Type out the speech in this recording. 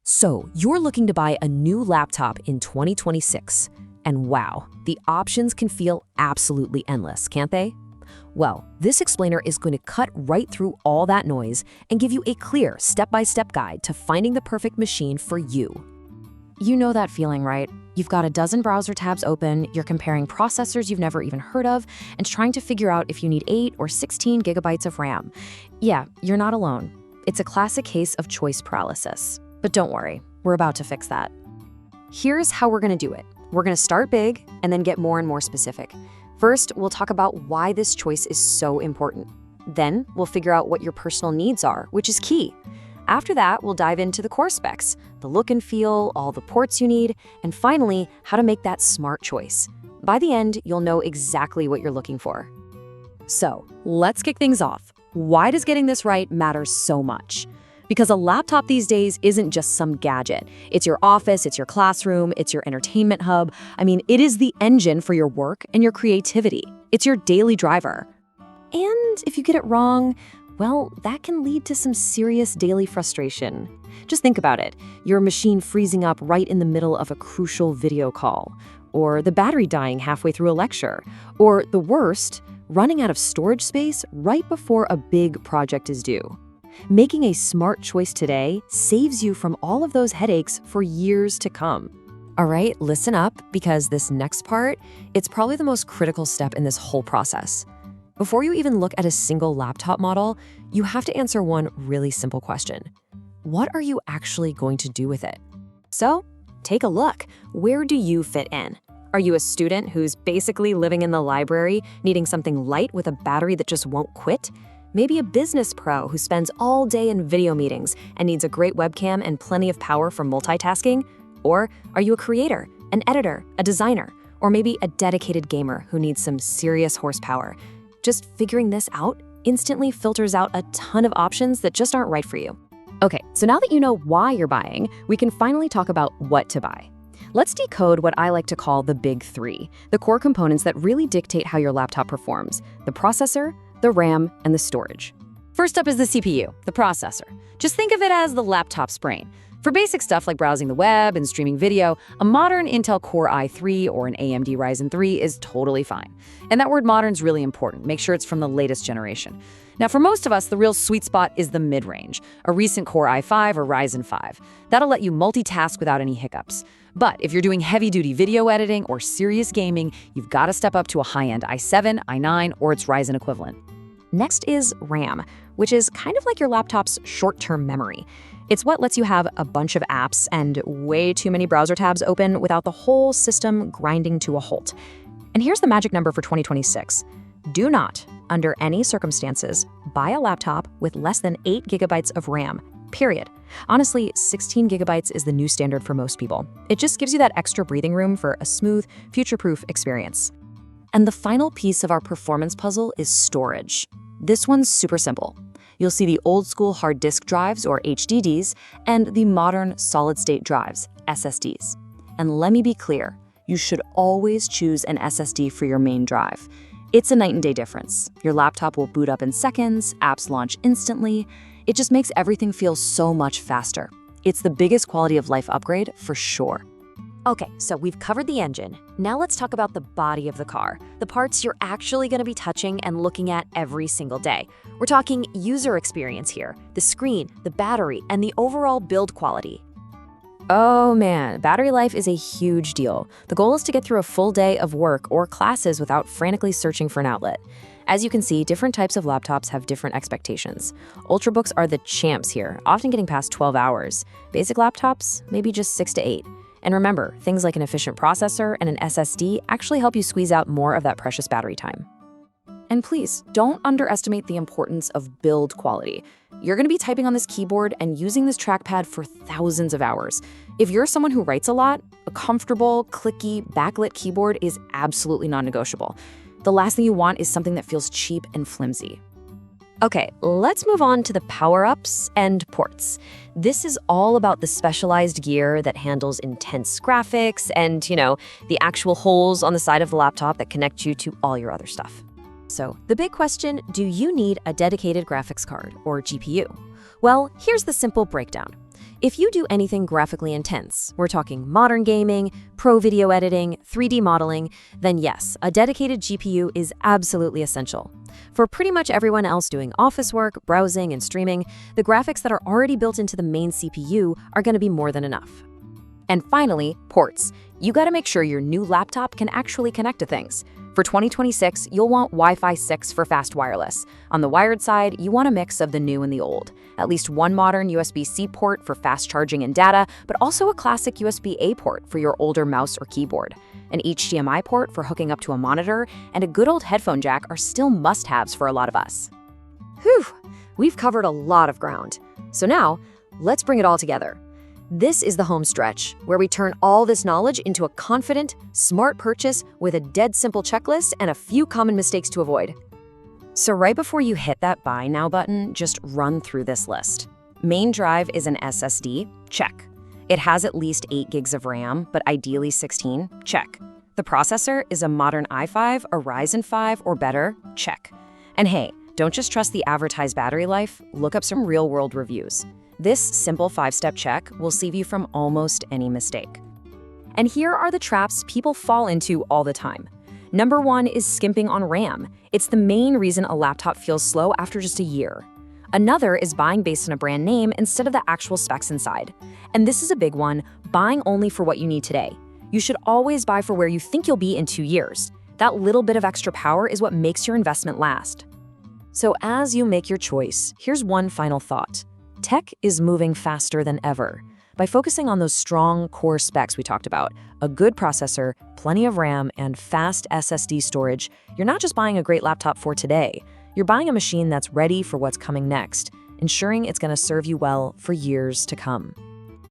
So, you're looking to buy a new laptop in 2026, and wow, the options can feel absolutely endless, can't they? Well, this explainer is going to cut right through all that noise and give you a clear step-by-step guide to finding the perfect machine for you. You know that feeling, right? You've got a dozen browser tabs open, you're comparing processors you've never even heard of, and trying to figure out if you need 8 or 16 gigabytes of RAM. Yeah, you're not alone. It's a classic case of choice paralysis. But don't worry, we're about to fix that. Here's how we're going to do it. We're going to start big and then get more and more specific. First, we'll talk about why this choice is so important. Then, we'll figure out what your personal needs are, which is key. After that, we'll dive into the core specs, the look and feel, all the ports you need, and finally, how to make that smart choice. By the end, you'll know exactly what you're looking for. So, let's kick things off. Why does getting this right matter so much? Because a laptop these days isn't just some gadget. It's your office, it's your classroom, it's your entertainment hub. I mean, it is the engine for your work and your creativity. It's your daily driver. And if you get it wrong, well, that can lead to some serious daily frustration. Just think about it. Your machine freezing up right in the middle of a crucial video call, or the battery dying halfway through a lecture, or the worst, running out of storage space right before a big project is due. Making a smart choice today saves you from all of those headaches for years to come. All right, listen up, because this next part, it's probably the most critical step in this whole process. Before you even look at a single laptop model, you have to answer one really simple question. What are you actually going to do with it? So, take a look. Where do you fit in? Are you a student who's basically living in the library, needing something light with a battery that just won't quit? Maybe a business pro who spends all day in video meetings and needs a great webcam and plenty of power for multitasking? Or are you a creator, an editor, a designer, or maybe a dedicated gamer who needs some serious horsepower? Just figuring this out instantly filters out a ton of options that just aren't right for you. Okay, so now that you know why you're buying, we can finally talk about what to buy. Let's decode what I like to call the big three, the core components that really dictate how your laptop performs: the processor, the RAM, and the storage. First up is the CPU, the processor. Just think of it as the laptop's brain. For basic stuff like browsing the web and streaming video, a modern Intel Core i3 or an AMD Ryzen 3 is totally fine. And that word modern is really important. Make sure it's from the latest generation. Now, for most of us, the real sweet spot is the mid-range, a recent Core i5 or Ryzen 5. That'll let you multitask without any hiccups. But if you're doing heavy-duty video editing or serious gaming, you've got to step up to a high-end i7, i9, or its Ryzen equivalent. Next is RAM, which is kind of like your laptop's short-term memory. It's what lets you have a bunch of apps and way too many browser tabs open without the whole system grinding to a halt. And here's the magic number for 2026. Do not, under any circumstances, buy a laptop with less than 8 gigabytes of RAM, period. Honestly, 16 gigabytes is the new standard for most people. It just gives you that extra breathing room for a smooth, future-proof experience. And the final piece of our performance puzzle is storage. This one's super simple. You'll see the old-school hard disk drives, or HDDs, and the modern solid-state drives, SSDs. And let me be clear, you should always choose an SSD for your main drive. It's a night and day difference. Your laptop will boot up in seconds, apps launch instantly. It just makes everything feel so much faster. It's the biggest quality of life upgrade for sure. Okay, so we've covered the engine. Now let's talk about the body of the car, the parts you're actually going to be touching and looking at every single day. We're talking user experience here, the screen, the battery, and the overall build quality. Oh man, battery life is a huge deal. The goal is to get through a full day of work or classes without frantically searching for an outlet. As you can see, different types of laptops have different expectations. Ultrabooks are the champs here, often getting past 12 hours. Basic laptops, maybe just 6 to 8. And remember, things like an efficient processor and an SSD actually help you squeeze out more of that precious battery time. And please, don't underestimate the importance of build quality. You're going to be typing on this keyboard and using this trackpad for thousands of hours. If you're someone who writes a lot, a comfortable, clicky, backlit keyboard is absolutely non-negotiable. The last thing you want is something that feels cheap and flimsy. Okay, let's move on to the power-ups and ports. This is all about the specialized gear that handles intense graphics and, the actual holes on the side of the laptop that connect you to all your other stuff. So, the big question, do you need a dedicated graphics card, or GPU? Well, here's the simple breakdown. If you do anything graphically intense, we're talking modern gaming, pro video editing, 3D modeling, then yes, a dedicated GPU is absolutely essential. For pretty much everyone else doing office work, browsing, and streaming, the graphics that are already built into the main CPU are going to be more than enough. And finally, ports. You gotta make sure your new laptop can actually connect to things. For 2026, you'll want Wi-Fi 6 for fast wireless. On the wired side, you want a mix of the new and the old. At least one modern USB-C port for fast charging and data, but also a classic USB-A port for your older mouse or keyboard. An HDMI port for hooking up to a monitor, and a good old headphone jack are still must-haves for a lot of us. Whew, we've covered a lot of ground. So now, let's bring it all together. This is the home stretch, where we turn all this knowledge into a confident, smart purchase with a dead simple checklist and a few common mistakes to avoid. So right before you hit that Buy Now button, just run through this list. Main drive is an SSD? Check. It has at least 8 gigs of RAM, but ideally 16? Check. The processor is a modern i5, a Ryzen 5, or better? Check. And hey, don't just trust the advertised battery life, look up some real-world reviews. This simple 5-step check will save you from almost any mistake. And here are the traps people fall into all the time. Number 1 is skimping on RAM. It's the main reason a laptop feels slow after just a year. Another is buying based on a brand name instead of the actual specs inside. And this is a big one, buying only for what you need today. You should always buy for where you think you'll be in 2 years. That little bit of extra power is what makes your investment last. So as you make your choice, here's one final thought. Tech is moving faster than ever. By focusing on those strong core specs we talked about, a good processor, plenty of RAM, and fast SSD storage, you're not just buying a great laptop for today, you're buying a machine that's ready for what's coming next, ensuring it's going to serve you well for years to come.